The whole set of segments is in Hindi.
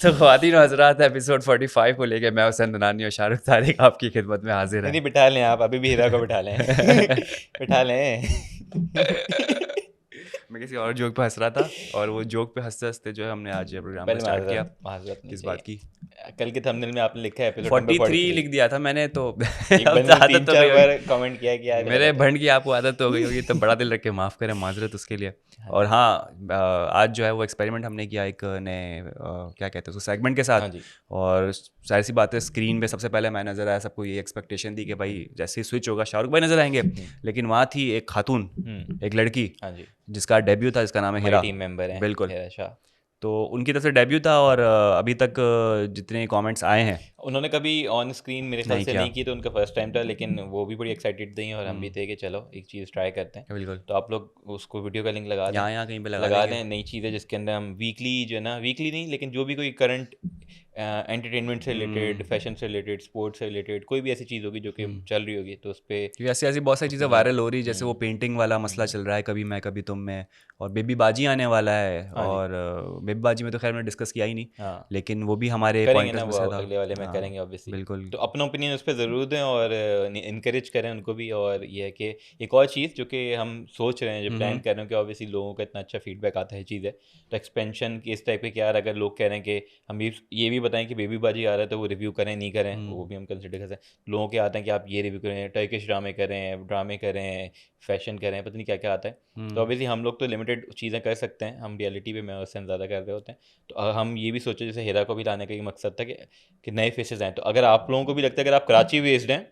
तो ख्वातीन और हज़रात, एपिसोड 45 को लेके मैं हुसैन दनानी और शाहरुख तारिक आपकी खिदमत में हाजिर नहीं है। बिठा लें आप, अभी भी हीरा को बिठा लें। बिठा लें। मैं किसी और जोक पे हंस रहा था और वो जोक पे हंसते हंसते जो है हमने आज ये प्रोग्राम पहले स्टार्ट किया। माजरत नहीं किस चाहिए। बात की? कल के थंबनेल में आपने लिखा है एपिसोड नंबर 43 लिख 43। दिया था मैंने तो एक अब बंदे तो ने आदत हो 3-4 गई बार होगी। कमेंट किया कि यार मेरे गलत है। भंड की आपको आदत हो गई होगी, तो बड़ा दिल रख के माफ़ करें, माजरत उसके लिए। हाँ और जी। हाँ, आज जो है वो एक्सपेरिमेंट हमने किया एक नए क्या कहते हैं उसको, सेगमेंट के साथ। हाँ जी। और जाहिर सी बात है, स्क्रीन पे सबसे पहले मैं नज़र आया, सबको ये एक्सपेक्टेशन थी कि भाई जैसे ही स्विच होगा शाहरुख भाई नज़र आएंगे, लेकिन वहाँ थी एक खातून, एक लड़की हाँ जी। जिसका डेब्यू था, जिसका नाम है हमारी हिरा। टीम मेंबर हैं बिल्कुल। हिरा शाह। तो उनकी तरफ से डेब्यू था और अभी तक जितने कमेंट्स आए हैं उन्होंने कभी ऑन स्क्रीन मेरे ख्याल नहीं से किया। नहीं की, तो उनका फर्स्ट टाइम था, लेकिन वो भी बड़ी एक्साइटेड थी और हम भी थे कि चलो एक चीज़ ट्राई करते हैं। बिल्कुल, तो आप लोग उसको वीडियो का लिंक लगा दें, यहाँ कहीं पे लगा लगा देंगे। दें। नई चीज़ है जिसके अंदर हम वीकली जो है ना, वीकली नहीं लेकिन जो भी कोई करंट एंटरटेनमेंट से रिलेटेड, फैशन से रिलेटेड, स्पोर्ट्स से रिलेटेड कोई भी ऐसी चीज़ होगी जो कि चल रही होगी, तो उस पर क्योंकि ऐसी ऐसी बहुत सारी चीज़ें वायरल हो रही है, जैसे वो पेंटिंग वाला मसला चल रहा है, कभी मैं कभी तुम में। और बेबी बाजी आने वाला है, हाँ जी। और बेबी बाजी में तो खैर मैंने डिस्कस किया ही नहीं, हाँ लेकिन वो भी हमारे करेंगे पॉइंटर्स ना, में वो से था। अगले वाले में हाँ, करेंगे ऑब्वियसली। बिल्कुल। तो अपना ओपिनियन उस पर ज़रूर दें और इनकरेज करें उनको भी। और ये है कि एक और चीज़ जो कि हम सोच रहे हैं, जो प्लान कर रहे हैं, कि ऑब्वियसली लोगों का इतना अच्छा फीडबैक आता है चीज़ है, तो एक्सपेंशन की इस टाइप के क्या, अगर लोग कह रहे हैं कि हम ये भी बताएं कि बेबी बाजी आ रहा है तो वो रिव्यू करें नहीं करें, वो भी हम कंसिडर कर सकते हैं। लोगों के आते हैं कि आप ये रिव्यू करें, टर्किश ड्रामे करें, फैशन करें, पता नहीं क्या क्या आता है। तो ऑब्वियसली हम लोग तो लिमिटेड चीज़ें कर सकते हैं, हम रियलिटी पे मैं उससे ज़्यादा कर रहे होते हैं। तो हम ये भी सोचे, जैसे हीरा को भी लाने का एक मकसद था कि नए फेसेस आएँ। तो अगर आप लोगों को भी लगता है, अगर आप कराची बेस्ड हैं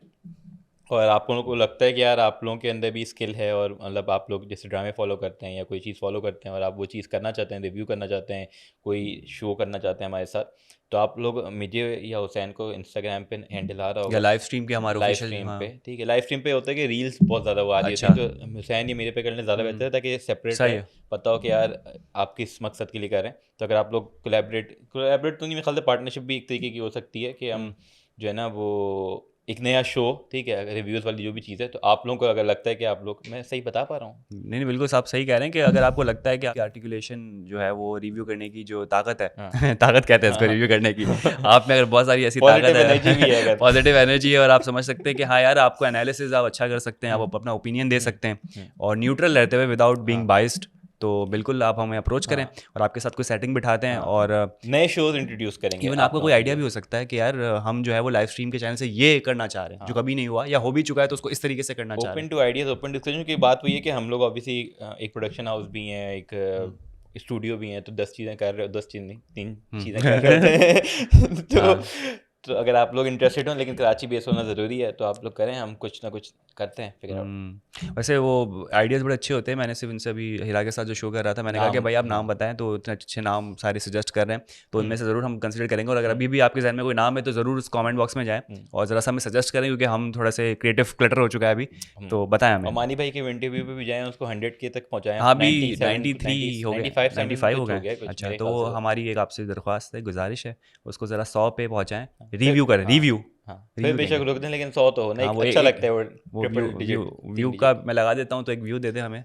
और आप लोगों को लगता है कि यार आप लोगों के अंदर भी स्किल है, और मतलब आप लोग जैसे ड्रामे फॉलो करते हैं या कोई चीज़ फॉलो करते हैं और आप वो चीज़ करना चाहते हैं, रिव्यू करना चाहते हैं, कोई शो करना चाहते हैं हमारे साथ, तो आप लोग मुझे या हुसैन को इंस्टाग्राम पे हैंडल आ रहा या होगा, लाइव स्ट्रीम के हमारे लाइव ऑफिशियल, स्ट्रीम हाँ। पे, ठीक है। लाइव स्ट्रीम पे होता है कि रील्स बहुत ज़्यादा वो आ रही होती अच्छा, है, तो हुसैन ये मेरे पे करने ज़्यादा बेहतर है, ताकि सेपरेट सही रहे, है। पता हो कि यार आप किस मकसद के लिए कर रहे हैं। तो अगर आप लोग कोलैबोरेट तो नहीं, मेरे ख्याल से पार्टनरशिप भी एक तरीके की हो सकती है, कि हम जो है ना वो एक नया शो, ठीक है, रिव्यूज़ वाली जो भी चीज़ है, तो आप लोगों को अगर लगता है कि आप लोग, मैं सही बता पा रहा हूँ? नहीं नहीं, बिल्कुल आप सही कह रहे हैं कि अगर आपको लगता है कि आपकी आर्टिकुलेशन जो है वो रिव्यू करने की जो ताकत हाँ। है ताकत कहते हैं इसको, हाँ। रिव्यू करने की, आप में अगर बहुत सारी ऐसी ताकत पॉजिटिव एनर्जी भी है है, अगर। पॉजिटिव एनर्जी है, और आप समझ सकते हैं कि हाँ यार, आपको एनालिसिस आप अच्छा कर सकते हैं, आप अपना ओपिनियन दे सकते हैं और न्यूट्रल रहते हुए, विदाउट बीइंग बाइस्ड, तो बिल्कुल आप हमें अप्रोच करें हाँ। और आपके साथ कोई सेटिंग बिठाते हैं। हाँ। और नए शोज इंट्रोड्यूस करेंगे इवन आप आपका लोगों कोई के आइडिया लिए। भी हो सकता है कि यार हम जो है वो लाइव स्ट्रीम के चैनल से ये करना चाह रहे हैं जो हाँ। कभी नहीं हुआ, या हो भी चुका है तो उसको इस तरीके से करना चाह रहे open to ideas, open discussion की बात हुई है कि हम लोग ऑब्वियसली एक प्रोडक्शन हाउस भी हैं, एक स्टूडियो भी हैं, तो 10 चीज़ें कर रहे हो, 10 चीज़ नहीं 3 चीज़ें कर रहे होते हैं। तो अगर आप लोग इंटरेस्टेड हो, लेकिन कराची बेस होना ज़रूरी है, तो आप लोग करें, हम कुछ ना कुछ करते हैं फिगर आउट। वैसे वो आइडियाज़ बड़े अच्छे होते हैं। मैंने सिर्फ इनसे अभी हीरा के साथ जो शो कर रहा था, मैंने कहा कि भाई आप नाम बताएं, तो इतने अच्छे नाम सारे सजेस्ट कर रहे हैं, तो उनमें से ज़रूर हम कंसिडर करेंगे। और अगर अभी भी आपके जहन में कोई नाम है तो ज़रूर उस कमेंट बॉक्स में जाएं और ज़रा सा हमें सजेस्ट करें, क्योंकि हम थोड़ा से क्रिएटिव क्लटर हो चुका है अभी, तो बताएं हमें। और मानी भाई के इंटरव्यू पे भी जाएं, उसको 100K तक पहुंचाएं। हाँ, अभी 97 93 हो गए, 95 95 हो कुछ हो गए। गया कुछ अच्छा, मेरे तो ख्याल वो से। हमारी एक आपसे दरख्वास्त है, गुजारिश है, उसको ज़रा 100 पे पहुँचाएँ, रिव्यू करें, रिव्यू हाँ, फिर रिव्यू बेशक देंगे। रोक दें, लेकिन 100 तो हो ना, हाँ, एक वो अच्छा लगता है वो वो view triple view digit, 3 view का डिजिट। मैं लगा देता हूँ, तो एक व्यू दे दे हमें।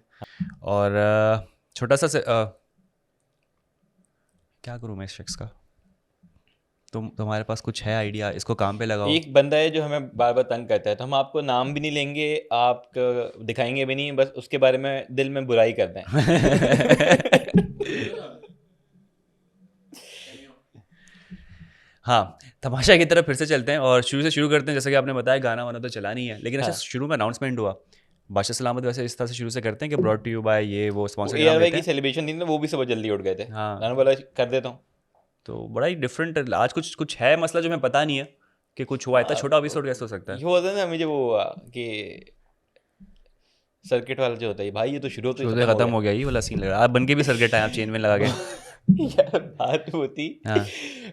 और छोटा सा क्या करूँ मैं इस शख्स का? तुम्हारे पास कुछ है आइडिया, इसको काम पे लगाओ। एक बंदा है जो हमें बार बार तंग करता है, तो हम आपको नाम भी नहीं लेंगे, आप दिखाएंगे भी नहीं, बस उसके बारे में दिल में बुराई कर दें। हाँ, तमाशा की तरफ फिर से चलते हैं और शुरू से शुरू करते हैं। जैसे कि आपने बताया, गाना वाना तो चला नहीं है, लेकिन अच्छा, हाँ। शुरू में अनाउंसमेंट हुआ बादशाह सलामत। वैसे इस तरह से शुरू से करते हैं कि ब्रॉट टू यू बाय ये वो वो स्पॉन्सर के नाम ARY लेते की हैं। सेलिब्रेशन थी ना, वो भी सब जल्दी उठ गए थे, हाँ, मैंने बोला कर देता हूँ। तो बड़ा ही डिफरेंट आज कुछ कुछ है मसला जो हमें पता नहीं है कि कुछ हुआ। इतना छोटा एपिसोड कैसे हो सकता है? ये होता है ना, मुझे वो कि सर्किट वाला जो होता है, भाई ये तो शुरू तो ही शुरू से खत्म हो खत्म गया। हो गया, ये वाला सीन लग रहा है। आप बन के भी सर्किट आए, आप चेन में लगा के। यार बात होती, हाँ।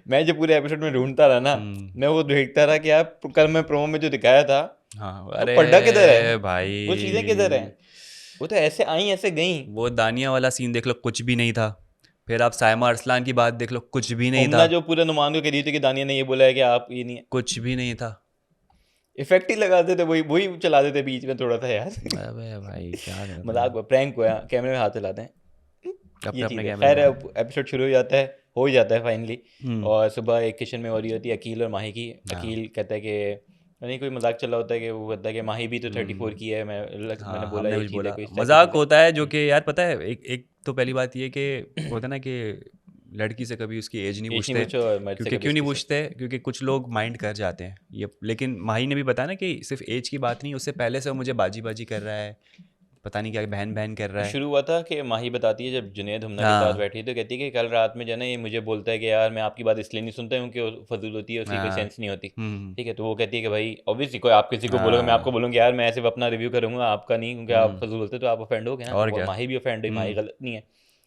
मैं जो पूरे एपिसोड में ढूंढता रहा ना, मैं वो देखता रहा कि यार कल मैं प्रोमो में जो दिखाया था, हाँ, वो पड्डा किधर है, अरे भाई, वो चीज़ें किधर हैं, वो तो ऐसे आई ऐसे गई। वो दानिया वाला सीन देख लो, कुछ भी नहीं था। फिर आप साइमा अरसलान की बात देख लो, कुछ भी नहीं था। ओमना जो पूरे नुमान को कह रही थी कि दानिया ने ये बोला है कि आप ये नहीं, कुछ भी नहीं था। इफेक्ट ही लगाते थे, वही वही चला देते बीच में थोड़ा सा यार। अबे भाई क्या करते मजाक प्रैंक को कैमरे में हाथ चलाते हैं, अपने ये अपने चीज़ है। कैमरे खैर में। एपिसोड शुरू हो जाता है, हो ही जाता है फाइनली। हम्म, और सुबह एक किचन में हो रही होती है अकील और माही की। अकील कहता है कि नहीं, कोई मजाक चल रहा होता है कि वो कहता है कि माही भी तो 34 की है, मैंने हाँ बोला हमने ये कुछ चीज़ है, बोला कोई इस टाइप की मजाक चीज़ होता है जो कि यार पता है एक एक तो पहली बात ये कि होता है ना कि लड़की से कभी उसकी एज नहीं है। एज नहीं पूछते पूछो और मर्द से क्योंकि कभी क्यों नहीं उसकी पूछते क्योंकि कुछ लोग माइंड कर जाते हैं ये लेकिन माही ने भी बताया ना कि सिर्फ एज की बात नहीं उससे पहले से वो मुझे बाजी बाजी कर रहा है पता नहीं क्या बहन बहन कर वो रहा है शुरू हुआ था कि माही बताती है जब जुनैद हमना के साथ हाँ बैठी तो कहती है कि कल रात में जो है ना ये मुझे बोलता है कि यार मैं आपकी बात इसलिए नहीं सुनता हूँ कि वो फजूल होती है, उसकी कोई हाँ सेंस नहीं होती। हम्म ठीक है, तो वो कहती है कि भाई ऑब्वियसली कोई आप किसी को बोलोगे, मैं आपको हाँ बोलूँगा यार मैं सिर्फ अपना रिव्यू करूँगा आपका नहीं, क्योंकि आप हम्म फजूल बोलते तो आप ऑफेंड हो गए ना। और वो क्या माही भी ऑफेंड हुई, माही हम्म गलत नहीं है।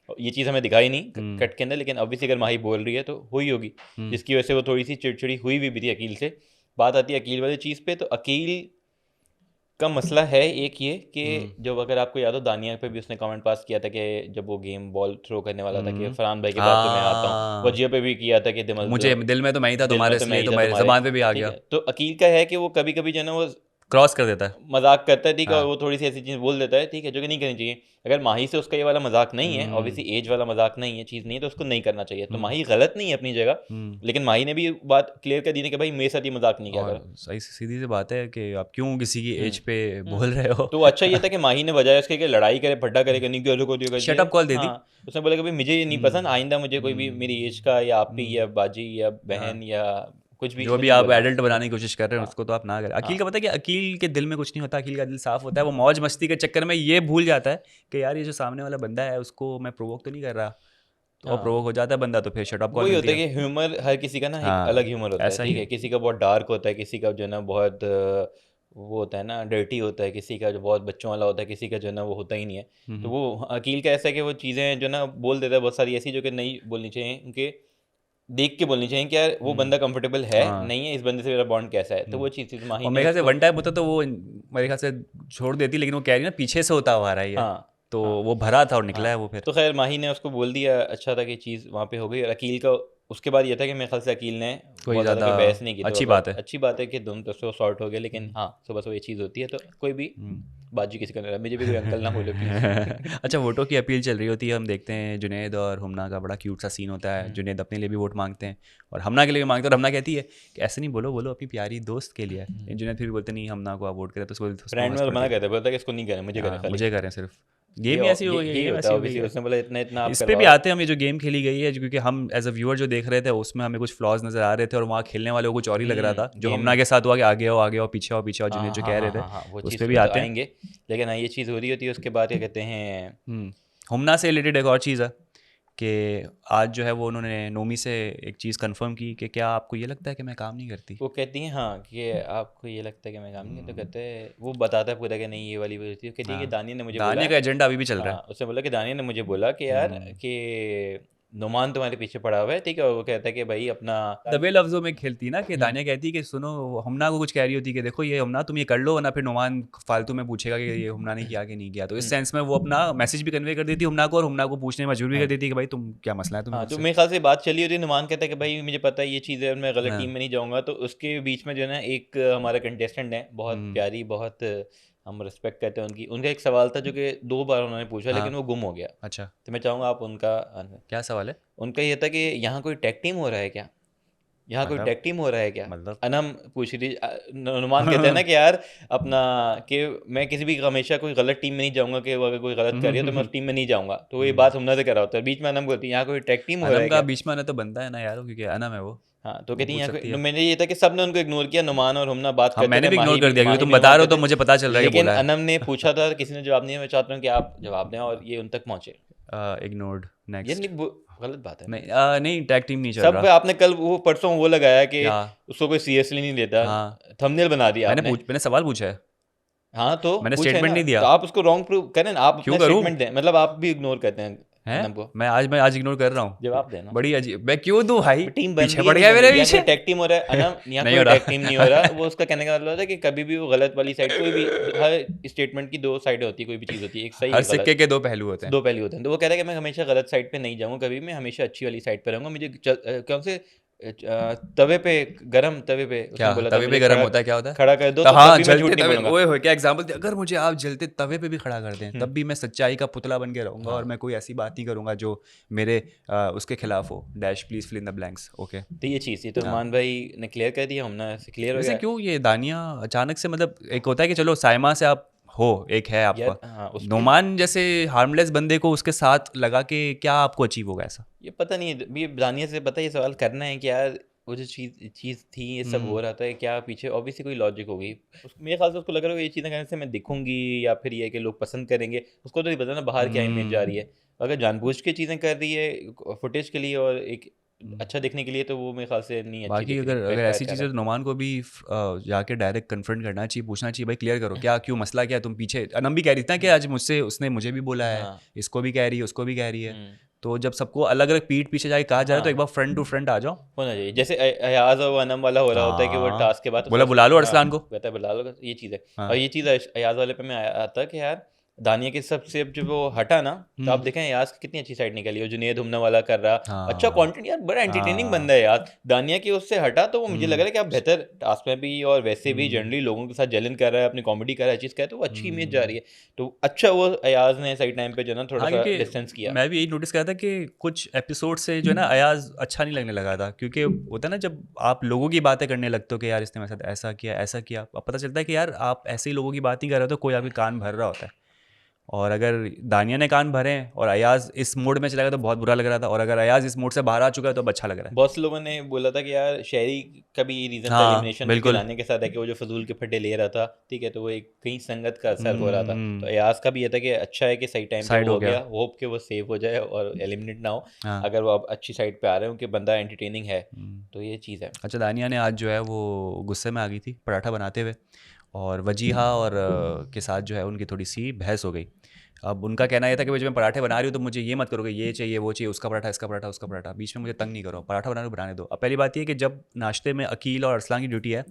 और ये चीज़ हमें दिखाई नहीं हम्म कट के अंदर, लेकिन ऑब्वियसली अगर माही बोल रही है तो हुई होगी, हम्म जिसकी वजह से वो थोड़ी सी चिड़चिड़ी हुई भी थी अकील से। बात आती है अकील वाली चीज़ पे, तो अकील का मसला है एक ये कि हम्म जब अगर आपको याद हो दानिया पे भी उसने कमेंट पास किया था कि जब वो गेम बॉल थ्रो करने वाला था कि फरहान भाई के बाद तो मैं आता हूँ, हाँ वजिया पे भी किया था कि मुझे दिल में तो मैं ही था दिल में तुम्हारे तो मैं इसलिए ही तो था मेरे तुम्हारे। जबान पे भी आ ठीक गया है, तो अकील का है कि वो कभी कभी जो है ना वो क्रॉस कर देता है मजाक करता है, ठीक है, और हाँ वो थोड़ी सी ऐसी चीज़ बोल देता है, ठीक है, जो कि नहीं करनी चाहिए। अगर माही से उसका ये वाला मजाक नहीं है, हम्म ऑब्वियसली एज वाला मजाक नहीं है, चीज़ नहीं है, तो उसको नहीं करना चाहिए। तो हम्म माही गलत नहीं है अपनी जगह, हम्म लेकिन माही ने भी बात क्लियर कर दी ना कि भाई मेरे साथ ये मजाक नहीं किया और करो। सही सीधी सी बात है कि आप क्यों किसी की एज हम्म पे हम्म। बोल रहे हो तो अच्छा ये था कि माही ने बजाय उसके कि लड़ाई करे फड्डा करे कि नहीं क्यों को दियो कर शट दिया। अप कॉल दे दी हाँ, उसने बोला कि भाई मुझे ये नहीं पसंद, आइंदा मुझे कोई भी मेरी एज का या आपी हम्म, या बाजी या हाँ बहन या कुछ भी जो भी नहीं आप बोलना। एडल्ट बनाने की कोशिश कर रहे हैं हाँ उसको तो आप ना करें अकील हाँ का पता है कि अकील के दिल में कुछ नहीं होता अकील का दिल साफ होता है वो मौज मस्ती के चक्कर में ये भूल जाता है कि यार ये जो सामने वाला बंदा है उसको मैं प्रोवोक तो नहीं कर रहा तो और हाँ। प्रोवोक हो जाता है बंदा तो फिर शट अप कॉल वही मिलती होता है है कि ह्यूमर हर किसी का ना एक अलग हाँ ह्यूमर होता है, ऐसा ही ठीक है, है किसी का बहुत डार्क होता है, किसी का जो है ना बहुत वो होता है ना डर्टी होता है, किसी का जो बहुत बच्चों वाला होता है, किसी का जो है ना वो होता ही नहीं है। तो हम्म वो अकील का ऐसा है कि वो चीज़ें जो ना बोल देता है बहुत सारी ऐसी जो कि नहीं बोलनी चाहिए, उनके देख के बोलनी चाहिए कि यार वो हम्म बंदा कंफर्टेबल है हाँ नहीं है, इस बंदे से मेरा बॉन्ड कैसा है। तो वो चीज़ माही और ने मेरे ख्याल से उसको। वन टाइम होता तो वो मेरे ख्याल से छोड़ देती लेकिन वो कह रही है ना पीछे से होता हुआ आ रहा है ये हाँ तो हाँ वो भरा था और निकला है हाँ। वो फिर तो खैर माही ने उसको बोल दिया, अच्छा था कि चीज़ वहाँ पे हो गई। और अकील का उसके बाद ये था कि मेरे ख्याल से अकील ने कोई बहुत ज़्यादा ज़्यादा कोई बहस नहीं की, तो अच्छी अगर बात है अच्छी बात है कि दोनों तरफ से वो सॉर्ट हो गया। लेकिन हम्म, हाँ, सुबह सुबह ये चीज़ होती है तो कोई भी हम्म। बाजी किसी का नहीं रहा, मुझे भी कोई अंकल ना बोले प्लीज़। अच्छा वोटों की अपील चल रही होती है हम देखते हैं जुनैद और हुमना का बड़ा क्यूट सा सीन होता है जुनैद अपने लिए भी वोट मांगते हैं और हमना के लिए भी मांगते हैं और हमना कहती है कि ऐसे नहीं बोलो बोलो अपनी प्यारी दोस्त के लिए है लेकिन जुनैद फिर भी बोलते नहीं हमना को आप वोट करें तो उसमें फ्रेंड हंस में पड़ती मना है करते, बोलता है कि इसको नहीं करें, मुझे करें हाँ खाली। मुझे करें सिर्फ ये गेम ही ऐसी हो गई है यही गेम होता है ऐसी हो गई ऑब्वियसली, है उसने बोला इतना इतना आप इस पे भी करवाओ। आते हैं हम ये जो गेम खेली गई है क्योंकि हम एज अ व्यूअर जो देख रहे थे उसमें हमें कुछ फ्लॉज नजर आ रहे थे और वहाँ खेलने वाले को कुछ और ही लग रहा था जो गेम हमना के साथ हुआ कि आगे आओ पीछे आओ हाँ जुनैद हाँ जो हाँ कह हाँ रहे थे हाँ हाँ, वो तो उस चीज़ पे भी पे तो आते हैं आएंगे। लेकिन हाँ ये चीज़ हो रही होती है, उसके बाद क्या कहते हैं। हुमना से रिलेटेड एक और चीज़ है कि आज जो है वो उन्होंने नोमी से एक चीज़ कंफर्म की कि क्या आपको ये लगता है कि मैं काम नहीं करती वो कहती हैं हाँ कि आपको ये लगता है कि मैं काम नहीं, तो कहते हैं वो बताता है पूरा कि नहीं ये वाली होती है। कहती है कि हाँ दानिया ने मुझे बोला। दानिया का एजेंडा अभी भी चल रहा हाँ, है उसने बोला कि दानिया ने मुझे बोला कि यार कि नुमान तुम्हारे पीछे पड़ा हुआ है, ठीक है, और वो कहता है कि भाई अपना। दबे लफ्जों में खेलती ना कि दानिया कहती कि सुनो हमना को कुछ कह रही होती कि देखो ये हमना तुम ये कर लो वरना फिर नुमान फालतू में पूछेगा कि ये हमना ने किया कि नहीं किया तो इस सेंस में वो अपना मैसेज भी कन्वे कर देती हमना को और हमना को पूछने में मजबूर भी कर हाँ देती कि भाई तुम क्या मसला है तुम्हें हाँ, तो मुझसे मेरे ख्याल से बात चली होती है। नुमान कहता है कि भाई मुझे पता है ये चीज़ है और मैं गलत टीम हाँ में नहीं जाऊंगा। तो उसके बीच में जो है ना एक हमारा कंटेस्टेंट है, बहुत हम्म, प्यारी, बहुत हम रिस्पेक्ट करते हैं उनकी। उनका एक सवाल था जो कि 2 बार उन्होंने पूछा हाँ लेकिन वो गुम हो गया। अच्छा तो मैं चाहूँगा आप उनका आंसर। क्या सवाल है उनका ये था कि यहाँ कोई टैग टीम हो रहा है क्या, यहाँ कोई मतलब टैग टीम हो रहा है क्या। मतलब अनम पूछ रही नुमान कहते हैं ना कि यार अपना कि मैं किसी भी हमेशा कोई गलत टीम में नहीं जाऊंगा, कि वो अगर कोई गलत कर रही है तो मैं उस टीम में नहीं जाऊंगा। तो ये बात हमने से करा होता है, बीच में अनम बोलती है यहाँ कोई टैग टीम हो रहा अनम है का क्या। बीच में आना तो बनता है ना यार क्योंकि अनम है वो हाँ, तो वो कहती है पूछ यहाँ सकती कोई, है मैंने ये था कि सबने उनको इग्नोर किया, नुमान और हमना बात हाँ करते मैंने थे, भी इग्नोर माही कर भी दिया क्योंकि माही तुम भी बता नुमान रहे हो तो कहते मुझे पता चल थे। रहा है कि लेकिन बोला है अनम ने पूछा था, किसी ने जवाब नहीं दिया। मैं चाहता हूँ कि आप जवाब दें और ये उन तक पहुँचे। इग्नोर्ड ये नेक्स्ट नहीं गलत बात है। नहीं नहीं टैग टीम नहीं चल सब रहा आपने कल वो परसों वो लगाया कि क्या उसको कोई सीरियसली नहीं लेता, हाँ थंबनेल बना दिया आपने। मैंने सवाल पूछा है हाँ तो मैंने पूछे स्टेटमेंट ना, नहीं तो दिया आप उसको रॉन्ग प्रूव करें ना, आप क्यों अपना करूँ स्टेटमेंट दें। मतलब आप भी इग्नोर करते हैं हैं अनम को। मैं आज इग्नोर कर रहा हूँ जवाब देना। बड़ी अजीब मैं क्यों दूँ भाई टीम बन पीछे रही है पड़ नहीं गया बन मेरे रही, यहाँ कोई पीछे टैग टीम हो रहा है अनम, यहाँ नहीं हो कोई टैग टीम नहीं हो रहा। रहा वो उसका कहने का मतलब है कि कभी भी वो गलत वाली साइड, कोई भी हर स्टेटमेंट की 2 साइडें होती है, कोई भी चीज़ होती है, एक सही हर एक सिक्के गलत, के दो पहलू होते हैं 2 पहलू होते हैं। तो वो कह रहा है कि मैं हमेशा गलत साइड पे नहीं जाऊँगा, कभी मैं हमेशा अच्छी वाली साइड पे रहूँगा। मुझे कौन से तवे पे, गरम तवे पे उसने क्या बोला था तवे पे मुझे गरम खड़ा होता है, क्या होता है? खड़ा कर दो तो तो हाँ, तब भी मैं झूठ जलते नहीं तवे, बोलूंगा। ओए होए क्या एग्जांपल दिया, अगर मुझे आप जलते तवे पे भी खड़ा कर दें तब भी मैं सच्चाई का पुतला बन के रहूंगा और मैं कोई ऐसी बात नहीं करूंगा जो मेरे उसके खिलाफ हो। Dash please fill in the blanks. Okay. तो ये चीज़ थी, तो नुमान भाई ने क्लियर कर दिया, हमने से क्लियर हो वैसे गया क्यों ये दानिया अचानक से, मतलब एक होता है कि चलो साइमा से आप हो, एक है आपका, यार। हाँ उस पे नोमान जैसे हार्मलेस बंदे को उसके साथ लगा के क्या आपको अचीव होगा ऐसा? ये पता नहीं है, ये दानिया से पता है, ये सवाल करना है कि यार वो जो चीज़ चीज़ थी, ये सब हो रहा था, क्या पीछे ऑब्वियसली कोई लॉजिक होगी। मेरे ख्याल से उसको लग रहा है ये चीज़ें करने से मैं दिखूंगी या फिर ये है कि लोग पसंद करेंगे, उसको तो नहीं पता ना बाहर क्या इमेज जा रही है। अगर जानबूझ के चीज़ें कर रही है फुटेज के लिए और एक अच्छा दिखने के लिए, तो वो मेरे ख्याल से नहीं अच्छी बाकी दिख रही, अगर अगर बैकफायर ऐसी कर चीज़ें रहा तो नोमान को भी जाके डायरेक्ट कन्फ्रंट करना चाहिए, पूछना चाहिए भाई क्लियर करो क्या, क्यों मसला क्या है, तुम पीछे। अनम भी कह रही थी ना कि आज मुझसे उसने मुझे भी बोला है। है, हाँ। इसको भी कह रही है, उसको भी कह रही है। हम्म। तो जब सबको अलग अलग पीठ पीछे जाके कहा जा रहा है तो हाँ एक बार फ्रंट टू फ्रंट आ जाओ। होना चाहिए, जैसे अयाज और अनम वाला हो रहा होता है कि वो हाँ, टास्क के बाद बोला बुला लो हाँ अरसलान को। कहता है बुला लो, ये चीज़ है। और हाँ। ये चीज़ अयाज वाले पे में आता है कि यार दानिया के सबसे जब वो हटा ना, तो आप देखें अयाज की कितनी अच्छी साइड निकली है, जुनेद हमने वाला कर रहा, अच्छा हाँ। कंटेंट यार, बड़ा एंटरटेनिंग हाँ। बंदा है यार। दानिया के उससे हटा तो वो मुझे लग हम्म। रहा है कि आप बेहतर टास्क में भी और वैसे भी हम्म। जनरली लोगों के साथ जलन कर रहा है, अपनी कॉमेडी कर रहा है, चीज़ कर रहा है, तो वो अच्छी इमेज जा हम्म। रही है। तो अच्छा वो अयाज ने सही टाइम पे जो है ना थोड़ा हाँ, सा क्योंकि डिस्टेंस किया। मैं भी यही नोटिस करा था कि कुछ एपिसोड से जो है ना अयाज अच्छा नहीं लगने लगा था, क्योंकि होता है ना जब आप लोगों की बातें करने लगते हो कि यार इसने मेरे साथ ऐसा किया ऐसा किया, अब पता चलता है कि यार आप ऐसे ही लोगों की बात नहीं कर रहे हो तो कोई आपके कान भर रहा होता है। और अगर दानिया ने कान भरे हैं और अयाज इस मोड में चला गया तो बहुत बुरा लग रहा था, और अगर अयाज इस मोड से बाहर आ चुका है तो अब अच्छा लग रहा है। बहुत से लोगों ने बोला था कि यार शहरी का भी रीज़न था हाँ एलिमिनेशन के बिल्कुल। लाने के साथ, है कि वो जो फजूल के फड्डे ले रहा था, ठीक है, तो वो एक कहीं संगत का असर हो रहा था। तो अयाज का भी ये था कि अच्छा है कि सही टाइम पे साइड वो हो हो गया। गया, होप कि वो सेव हो जाए और एलिमिनेट ना हो। हाँ। अगर वो अब अच्छी साइड पे आ रहे हो कि बंदा एंटरटेनिंग है, तो ये चीज़ है। अच्छा, दानिया ने आज जो है वो गुस्से में आ गई थी पराठा बनाते हुए, और वजीहा और के साथ जो है उनकी थोड़ी सी बहस हो गई। अब उनका कहना ये था कि भाई जब मैं पराठे बना रही हूँ तो मुझे ये मत करोगे, ये चाहिए वो चाहिए, उसका पराठा इसका पराठा उसका पराठा, बीच में मुझे तंग नहीं करो, पराठा बना रहे हो बनाने दो। अब पहली बात ये है कि जब नाश्ते में अकील और अरसलान की ड्यूटी है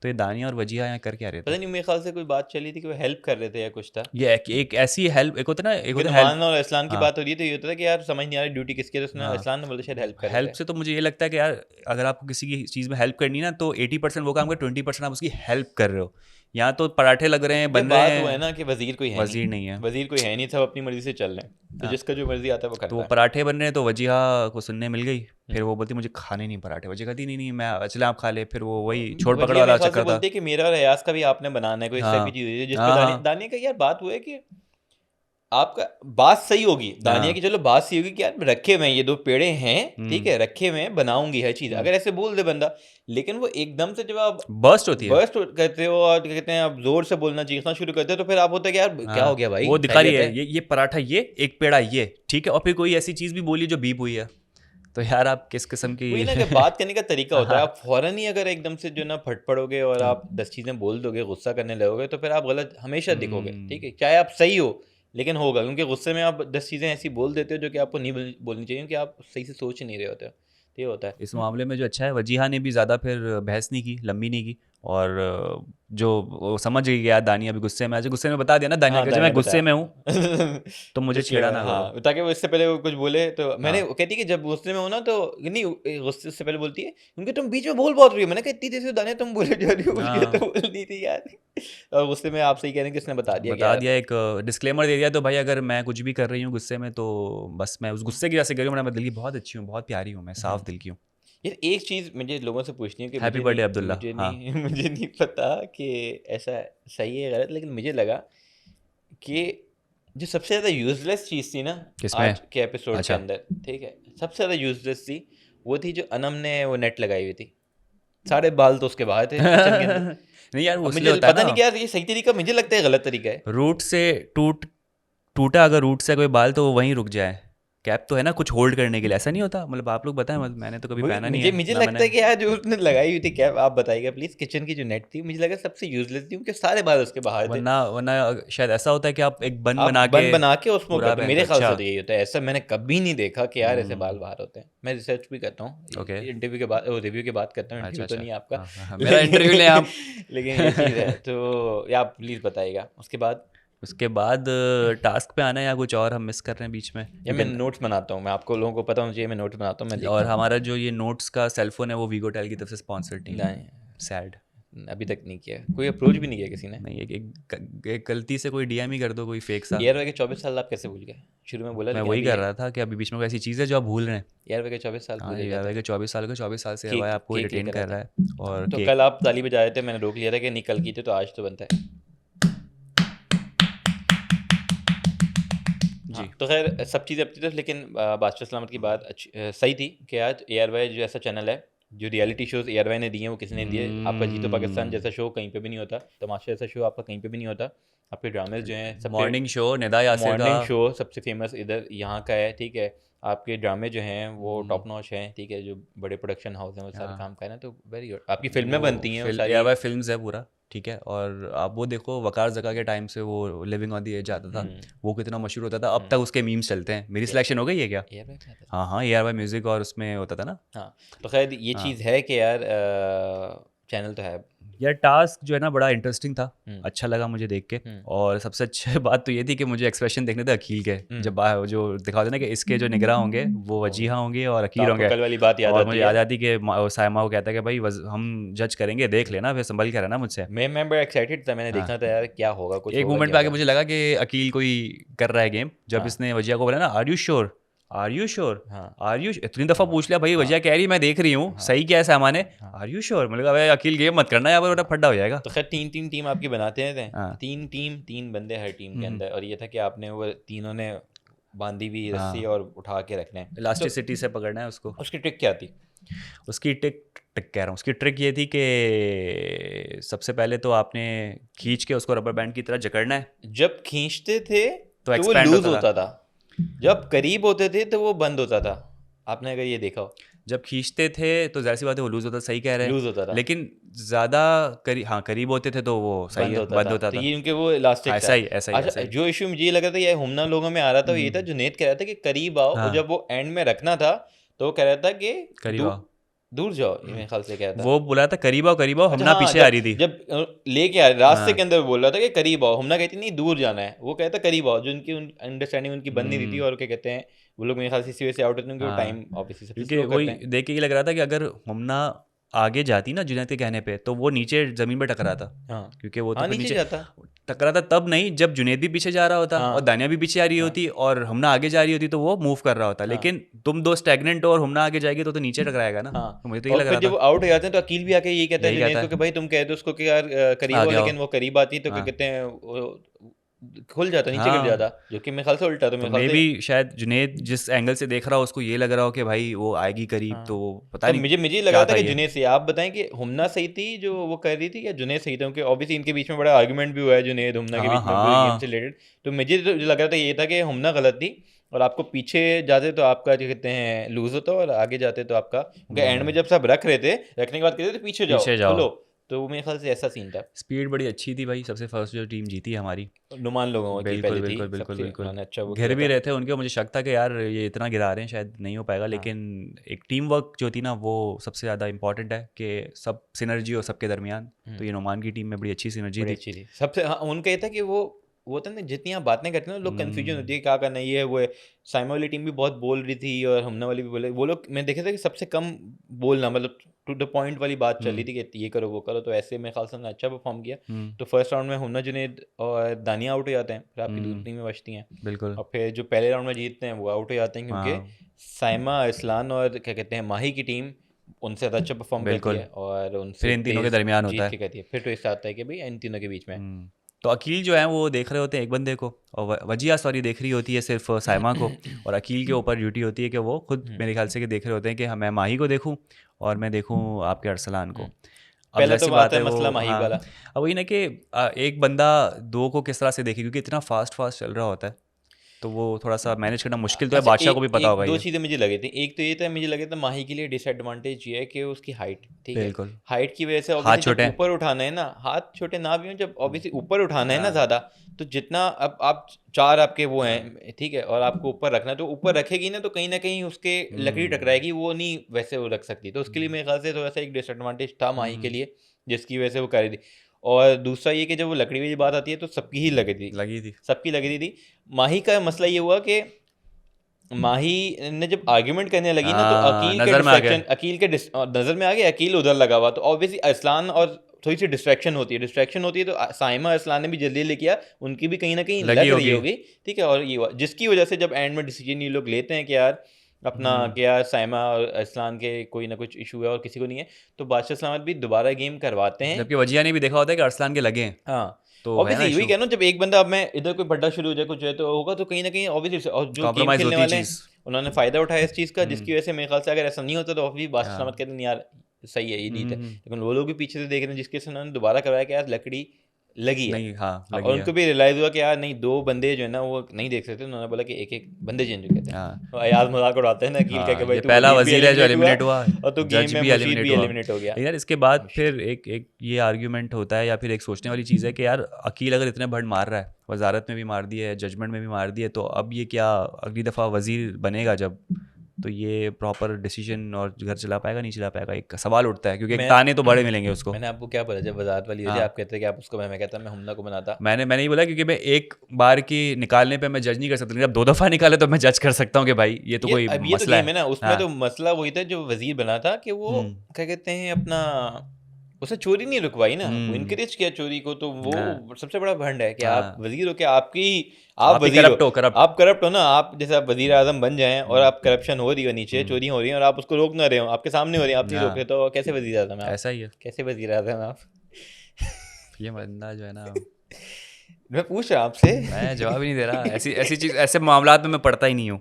तो ये दानिया और वजीहा यहाँ कर क्या रहे थे? पता नहीं, मेरे ख्याल से कोई बात चली थी कि वो हेल्प कर रहे थे या कुछ था, ये एक ऐसी हेल्प, एक होता है ना, एक क्योंकि होता है हेल्प। नुमान और इस्लान की हाँ। बात हो रही थी, ये होता था कि यार समझ नहीं आ रही ड्यूटी किसकी है, तो उसने हाँ, इस्लान ने बोला शायद हेल्प कर रहे हेल्प थे। से तो मुझे ये लगता है कि यार अगर आपको किसी की चीज़ में हेल्प करनी है ना तो 80% वो काम कर, 20% आप उसकी हेल्प कर रहे हो। यहाँ तो पराठे लग रहे हैं, ये बन रहे बात वो है हैं, ना कि वजीर कोई है वजीर नहीं, नहीं है। वजीर कोई है नहीं, सब अपनी मर्जी से चल रहे हैं, तो हाँ, जिसका जो मर्जी आता है वो तो वो करता है। पराठे बन रहे हैं तो वजीहा को सुनने मिल गई। फिर हम्म। वो बोलती मुझे खाने नहीं पराठे, वजीहा कहती नहीं नहीं मैं, चले आप खा ले। फिर वो वही छोड़ पकड़ वजिया वाला मेरे ख्याल से चक्कर था। बोलती है कि मेरा और अयाज का भी आपने बनाना है, कोई इस टाइप की हाँ। चीज़ हुई है, जिस पे हाँ। दानिया हाँ। दानिया का यार बात हुआ है कि आपका बात सही होगी, दानिया की हाँ। चलो बात सही होगी कि यार रखे हुए हैं ये दो पेड़े हैं, ठीक हम्म। है, रखे हुए हैं, बनाऊंगी हर चीज़, हम्म। अगर ऐसे बोल दे बंदा। लेकिन वो एकदम से जब आप बर्स्ट होती है। बर्स्ट करते हो और क्या कहते हैं आप जोर से बोलना चीखना शुरू करते हो, तो फिर आप होता है कि यार क्या हो हाँ, गया भाई, वो दिखा रही खैरियत है है। ये पराठा, ये एक पेड़ा ये ठीक है, और फिर कोई ऐसी चीज़ भी बोली जो बीप हुई है, तो यार आप किस किस्म की वही ना कि बात करने का तरीका होता है, हाँ। आप फौरन ही अगर एकदम से जो ना फटफड़ोगे और आप 10 चीज़ें बोल दोगे, गुस्सा करने लगोगे, तो फिर आप गलत हमेशा दिखोगे, ठीक है, चाहे आप सही हो लेकिन होगा, क्योंकि गुस्से में आप 10 चीज़ें ऐसी बोल देते हो जो कि आपको नहीं बोलनी चाहिए, क्योंकि आप सही से सोच नहीं रहे होते हो, तो ये होता है। इस मामले में जो अच्छा है, वजीहा ने भी ज़्यादा फिर बहस नहीं की, लंबी नहीं की, और जो वो समझ गई कि यार दानिया भी गुस्से में, आज गुस्से में बता दिया ना दानिया हाँ, का, जब दानिया मैं गुस्से में बताया। हूँ तो मुझे इसलिए छेड़ा ना करो। हाँ, ताकि वो इससे पहले वो कुछ बोले तो मैंने, हाँ। वो कहती है कि जब गुस्से में हो ना तो नहीं, गुस्से से पहले बोलती है क्योंकि तुम बीच में बोल बहुत रही हो, मैंने कहा इतनी देर से दानिया तुम बोले जा रही हो, मुझे तो हाँ, बोलनी थी यार। और गुस्से में आप सही कह रहे हैं कि उसने बता दिया कि बता यार दिया, एक डिस्क्लेमर दे दिया, तो भाई अगर मैं कुछ भी कर रही हूँ गुस्से में तो बस मैं उस गुस्से की वजह से कर रही हूँ, मैं दिल की बहुत अच्छी हूँ, बहुत प्यारी हूँ, मैं साफ दिल की हूँ। यार एक चीज़ मुझे लोगों से पूछनी है कि हैप्पी बर्थडे अब्दुल्ला। हाँ। मुझे नहीं पता कि ऐसा सही है गलत, लेकिन मुझे लगा कि जो सबसे ज़्यादा यूजलेस चीज़ थी ना किसमें? आज के एपिसोड के अच्छा। अंदर, ठीक है, सबसे ज़्यादा यूजलेस थी वो थी जो अनम ने वो नेट लगाई हुई थी, सारे बाल तो उसके बाहर थे किचन के अंदर। नहीं यार, वो अब इसलिए मुझे होता है पता ना, नहीं कि यार ये सही तरीका, मुझे लगता है गलत तरीका है। रूट से टूटा अगर रूट से कोई बाल तो वो वहीं रुक जाए। कैप तो है ना कुछ होल्ड करने के लिए, ऐसा नहीं होता? मतलब आप लोग बताएं, मतलब मैंने तो कभी पहना नहीं मुझे है मुझे ना लगता मैंने। है कि यार जो उसने लगाई हुई थी कैप, आप बताइएगा प्लीज, किचन की जो नेट थी मुझे लगा सबसे यूजलेस थी, क्योंकि सारे बाल उसके बाहर थे। वरना वरना शायद ऐसा होता है कि आप एक बन आप बना के बन बना के उसमें पूरा करते, पहनते मेरे हो। ख्याल से अच्छा। तो यही होता है, ऐसा मैंने कभी नहीं देखा कि यार ऐसे बाल हम्म। बाहर होते हैं। मैं रिसर्च भी करता हूँ, ओके। इंटरव्यू के बाद, रिव्यू के बाद करता हूँ, अच्छा इंटरव्यू तो अच्छा। नहीं है आपका। हाँ, हाँ, हाँ, मेरा इंटरव्यू लें आप। लेकिन ये चीज़ है, तो या आप प्लीज़ बताइएगा उसके बाद। उसके बाद टास्क पे आना है या कुछ और हम मिस कर रहे हैं बीच में? या मैं नोट्स बनाता हूँ, मैं आपको लोगों को पता होना चाहिए मैं नोट्स बनाता हूँ, मैं देखता और हूँ। हमारा जो ये नोट्स का सेलफोन है वो वीगोटेल की तरफ से स्पॉन्सर्ड नहीं है। नहीं, सैड। अभी तक नहीं किया, कोई अप्रोच भी नहीं किया किसी ने। नहीं, एक गलती से कोई डीएम ही कर दो कोई फेक सा। एयर के 24 साल आप कैसे भूल गए? शुरू में बोला मैं लेकिन वही अभी कर रहा था कि अभी बीच में कोई ऐसी चीज़ है जो आप भूल रहे हैं। एयर के 24 साल हाँ, पूरे ये जाते यार हैं। के 24 साल से केक हवा आपको केक रिटेन लेकर कर आते रहा हैं। है। हाँ, और तो केक कल आप ताली बजा रहे थे, मैंने रोक लिया था कि नहीं कल की थी, तो आज तो बनता है। हाँ, जी। तो खैर सब चीज़ें अपनी तरफ, लेकिन बादशाह सलामत की बात अच्छी सही थी कि आज एयर जो ऐसा चैनल है, जो रियलिटी शोज एयर ने दिए हैं वो किसी ने दिए। आपका जीतो पाकिस्तान जैसा शो कहीं पे भी नहीं होता, तमाशा जैसा शो आपका कहीं पे भी नहीं होता। आपके ड्रामेज जो हैं सबसे मॉर्निंग शो निदा यासिर का। मॉर्निंग शो सबसे फेमस इधर यहाँ का है, ठीक है। आपके ड्रामे जो हैं वो टॉप नॉच हैं, ठीक है। जो बड़े प्रोडक्शन हाउस हैं वो सारे काम कर रहे हैं, तो वेरी गुड। आपकी फिल्में बनती हैं वो सारी। एयर फिल्म्स है पूरा, ठीक है। और आप वो देखो वकार जका के टाइम से वो लिविंग ऑन द एज आता था, वो कितना मशहूर होता था। अब तक उसके मीम्स चलते हैं। मेरी सिलेक्शन हो गई है क्या? एयर में आता था। हाँ हाँ, एयर म्यूजिक और उसमें होता था ना। हाँ, तो खैर ये हाँ चीज़ है कि यार चैनल तो है। यार, टास्क जो है ना बड़ा इंटरेस्टिंग था, हम्म, अच्छा लगा मुझे देख के। हम्म, और सबसे अच्छी बात तो ये थी कि मुझे एक्सप्रेशन देखने थे अकील के, जब जो दिखाते ना कि इसके जो निगरान होंगे वो वजीहा होंगे और तो अकील आपको होंगे। कल वाली बात याद और आती मुझे है? याद आती कि सायमा को कहता है कि भाई हम जज करेंगे, देख लेना, फिर संभल के रहना मुझसे। मैं बड़ा एक्साइटेड था, मैंने हाँ, देखना था यार क्या होगा, कुछ एक होगा मोमेंट नहीं पे आके होगा। मुझे लगा कि अकील कोई कर रहा है गेम, जब हाँ, इसने वजिया को बोला ना are you sure, are you sure, हाँ, आर यू, इतनी दफ़ा पूछ लिया भाई, हाँ, वजिया कह रही मैं देख रही हूँ, हाँ, सही क्या है सामाने, हाँ। Are you sure. मैंने कहा भाई अकील गेम मत करना, यहाँ पर बेटा फड्डा हो जाएगा। तो खैर तीन तीन टीम आपकी बनाते हैं, हाँ। तीन बंदे हर टीम के अंदर, और ये था कि आपने वो तीनों ने बांधी हुई रस्सी हाँ, और उठा के रखना है। तो इलास्टिसिटी से पकड़ना है उसको। उसकी ट्रिक क्या थी? उसकी ट्रिक ट्रिक कह रहा हूँ, उसकी ट्रिक ये थी कि सबसे पहले तो आपने खींच के उसको रबर बैंड की तरह जकड़ना है, जब खींचते थे तो तो वो एक्सपैंड लूज होता था। होता था, जब करीब होते थे तो वो बंद होता था। आपने अगर ये देखा हो, जब खींचते थे तो जाहिर सी बात है वो लूज होता, सही कह रहे हैं। लूज होता था, लेकिन ज़्यादा करीब होते थे तो वो सही बंद है, होता बंद था। होता तो था। ये उनके वो इलास्टिक हाँ, था। ऐसा ही ऐसा ही अच्छा, ऐसा ही। जो इशू मुझे ये लगा था ये हुमना लोगों में आ रहा था वो ये था, जुनेद कह रहा था कि करीब आओ, और हाँ, जब वो एंड में रखना था तो वो कह रहा था कि करीब आओ। दूर जाओ, ये मेरे ख्याल से कह रहा था। वो बोला था करीब आओ, अच्छा हमना हाँ, पीछे आ जब रही थी। जब लेके आ रास्ते के हाँ। अंदर बोल रहा था कि करीब आओ, हमना कहती नहीं दूर जाना है, वो कहता करीब आओ, जो उनकी अंडरस्टैंडिंग उनकी बन नहीं रही थी। और क्या कहते हैं वो लोग, मेरे ख्याल से इसी वजह से आउट होते हैं, क्योंकि वो टाइम हाँ, ऑब्वियसली सबसे क्योंकि स्लो वही करते हैं। देख के ये लग रहा था कि अगर हमना आगे जाती ना जुनैद के कहने पे, तो वो नीचे ज़मीन पे टकराता, हाँ, क्योंकि वो तो हाँ, फिर नीचे नीचे जाता। टकराता तब नहीं जब जुनैद भी पीछे जा रहा होता और हाँ, दानिया भी पीछे आ रही हाँ, होती और हमना आगे जा रही होती, तो वो मूव कर रहा होता। हाँ, लेकिन तुम दो स्टैग्नेंट हो और हमना आगे जाएगी तो नीचे टकराएगा ना। हाँ। तो मुझे तो ये और लग फिर रहा जब वो था, आउट हो जाते हैं तो अकील भी आके यही कहता है यही जुनेद कहता को कि है भाई तुम कह दो उसको कि यार करीब आओ, आगे आओ। लेकिन वो करीब आती तो क्या हाँ कहते हैं वो खुल जाता, नीचे गिर हाँ, जाता, जो कि मेरे ख्याल से उल्टा, तो तो मेरे ख्याल मे से। भी शायद जुनैद जिस एंगल से देख रहा हो उसको ये लग रहा हो कि भाई वो आएगी करीब, हाँ, तो पता तो नहीं मुझे लग क्या रहा था था कि ये। जुनेद से, आप बताएं कि हुमना सही थी जो वो कर रही थी या जुनेद सही था, क्योंकि ऑब्वियसली इनके बीच में बड़ा आर्गुमेंट भी हुआ है जुनेद हुमना के हाँ बीच में पूरे गेम से हाँ। रिलेटेड। तो मुझे तो लग रहा था ये था कि हुमना गलत थी, और आपको पीछे जाते तो आपका जो कहते हैं लूज होता, और आगे जाते तो आपका, क्योंकि एंड में जब सब रख रहे थे, रखने के बाद कहते थे पीछे जाओ पीछे जाओ। खुलो, तो वो मेरे ख्याल से ऐसा सीन था। स्पीड बड़ी अच्छी थी भाई, सबसे फर्स्ट जो टीम जीती हमारी। नुमान लोगों की बिल्कुल पहले थी बिल्कुल बिल्कुल सबसे, बिल्कुल। उन्होंने अच्छा वो घिर किया भी था। रहे थे उनके, मुझे शक था कि यार ये इतना गिरा रहे हैं शायद नहीं हो पाएगा, हाँ, लेकिन एक टीम वर्क जो थी ना वो सबसे ज़्यादा इंपॉर्टेंट है कि सब सिनर्जी हो सबके दरमियान। तो ये नुमान की टीम में बड़ी अच्छी सिनर्जी बड़ी थी। अच्छी थी सबसे। हाँ, उनका ये था कि वो होता है ना, जितनी आप बातें करते हैं ना लोग कंफ्यूजन होती है क्या करना है, ये है वो है। साइमा वाली टीम भी बहुत बोल रही थी और हमना वाली भी बोले, वो लोग मैं देखे था कि सबसे कम बोलना, मतलब टू द पॉइंट वाली बात चल रही थी कि ये करो वो करो, तो ऐसे मेरे ख्याल से हमने अच्छा परफॉर्म किया। तो फर्स्ट राउंड में हमना जुनेद और दानिया आउट हो जाते हैं, फिर आपकी दूसरी टीमें बचती हैं, बिल्कुल। और फिर जो पहले राउंड में जीतते हैं वो आउट हो जाते हैं, क्योंकि हाँ साइमा, इस्लान और क्या कहते हैं माही की टीम उनसे ज़्यादा अच्छा परफॉर्म करती बिल्कुल। है और फिर उनसे इन तीनों के तेज दरमियान होता जीत है। के करती है। फिर ट्विस्ट आता है कि भाई इन तीनों के बीच में तो अकील जो है वो देख रहे होते हैं एक बंदे को, और वजिया सॉरी देख रही होती है सिर्फ साइमा को, और अकील के ऊपर ड्यूटी होती है कि वो खुद मेरे ख्याल से कि देख रहे होते हैं कि हाँ मैं माही को देखूं और मैं देखूं आपके अरसलान को। अब पहले तो जैसी आता बात है है वो, मसला माही हाँ, वाला। अब वही ना कि एक बंदा दो को किस तरह से देखे, क्योंकि इतना फास्ट चल रहा होता है, तो वो थोड़ा सा मैनेज करना मुश्किल तो है। अच्छा, बादशाह को भी पता एक होगा दो ये। चीज़ें मुझे लगी थी। एक तो ये था, मुझे लगा था माही के लिए डिसएडवांटेज ये है कि उसकी हाइट, ठीक है। बिल्कुल। हाइट की वजह से हाथ ऑब्वियसली जब छोटे हैं। ऊपर उठाना है ना, हाथ छोटे ना भी हों, जब ऑब्वियसली ऊपर उठाना है ना हाँ ज़्यादा, तो जितना अब आप चार आपके वो हाँ। हैं, ठीक है, और आपको ऊपर रखना है, तो ऊपर रखेगी ना तो कहीं ना कहीं उसके लकड़ी टकराएगी, वो नहीं वैसे वो रख सकती, तो उसके लिए मेरे ख्याल से थोड़ा सा एक डिसएडवांटेज था माही के लिए, जिसकी वजह से वो कर रही थी। और दूसरा ये कि जब वो लकड़ी वाली बात आती है तो सबकी ही लगी थी, सबकी लगी थी। माही का मसला ये हुआ कि माही ने जब आर्ग्यूमेंट करने लगी ना, तो अकील के डिस्ट्रैक्शन, अकील के नज़र में आ गया, अकील उधर लगा हुआ, तो ऑब्वियसली अरसलान और थोड़ी सी डिस्ट्रैक्शन होती है तो साइमा अरसलान ने भी जल्दी ले किया, उनकी भी कहीं ना कहीं लग रही होगी, ठीक है। और ये हुआ जिसकी वजह से जब एंड में डिसीजन ये लोग लेते हैं कि यार अपना कि यार साइमा और अरसलान के कोई ना कुछ इशू है और किसी को नहीं है, तो बादशाह सलामत भी दोबारा गेम करवाते हैं, जबकि वजिया ने भी देखा होता है कि अरसलान के लगे हैं। हाँ, तो ऑब्वियसली वही कहना, जब एक बंदा, अब मैं इधर कोई बड्डा शुरू हो जाए कुछ है तो होगा, तो कहीं ना कहीं ऑब्वियसली, और जो गेम खेलने वाले हैं उन्होंने फायदा उठाया इस चीज़ का, जिसकी वजह से मेरे ख्याल से अगर ऐसा नहीं होता तो ऑब्वियसली बादशाह सलामत कहते हैं यार सही है, ये जीत है, लेकिन वो लोग भी पीछे से देख रहे हैं जिसके से उन्होंने दोबारा करवाया कि यार लकड़ी लगी है, नहीं, हाँ, और उनको भी रियलाइज हुआ कि यार नहीं, दो बंदे जो है ना वो नहीं देख सकते, उन्होंने बोला कि एक एक बंदे चेंज हो गए थे। अयाज मजाक उड़ाते हैं ना अकील का कि भाई तू पहला वजीर है जो एलिमिनेट हुआ और तो गेम में मुशीद भी एलिमिनेट हो गया यार। इसके बाद फिर एक ये आर्ग्यूमेंट होता है या फिर एक सोचने वाली चीज़ है कि यार अकील अगर इतने बड़ मार रहा है, वजारत में भी मार दी है, जजमेंट में भी मार दी है, तो अब ये क्या अगली दफ़ा वजीर बनेगा जब, तो ये प्रॉपर डिसीजन और घर चला पाएगा नहीं चला पाएगा, एक सवाल उठता है, क्योंकि एक ताने तो बड़े मिलेंगे उसको। मैंने आपको क्या पता, जब वजारत वाली आप कहते हैं कि आप उसको, मैं कहता मैं हमला को बनाता, मैंने ही बोला क्योंकि मैं एक बार की निकालने पे मैं जज नहीं कर सकता, जब 2 दफ़ा निकाले तो मैं जज कर सकता हूँ कि भाई ये तो कोई मसला है ना। उसमें तो मसला वही था जो वजीर बना था कि वो क्या कहते हैं अपना, उसे चोरी नहीं रुकवाई ना, वो इनकरेज किया चोरी को, तो वो सबसे बड़ा भंड है कि आप वजीर हो, कि आप वजीर हो, आप करप्ट हो ना, आप जैसे आप वजीर आजम बन जाएं और आप करप्शन हो रही हो, नीचे चोरी हो रही है और आप उसको रोक ना रहे हो, आपके सामने हो रही है, आप नहीं रोक रहे, तो कैसे वजीर आजम है? ऐसा ही है, कैसे वजीर आजम आप? ये बंदा जो है ना, मैं पूछ रहा आपसे, मैं जवाब ही नहीं दे रहा, ऐसी चीज, ऐसे मामलात में मैं पढ़ता ही नहीं हूँ।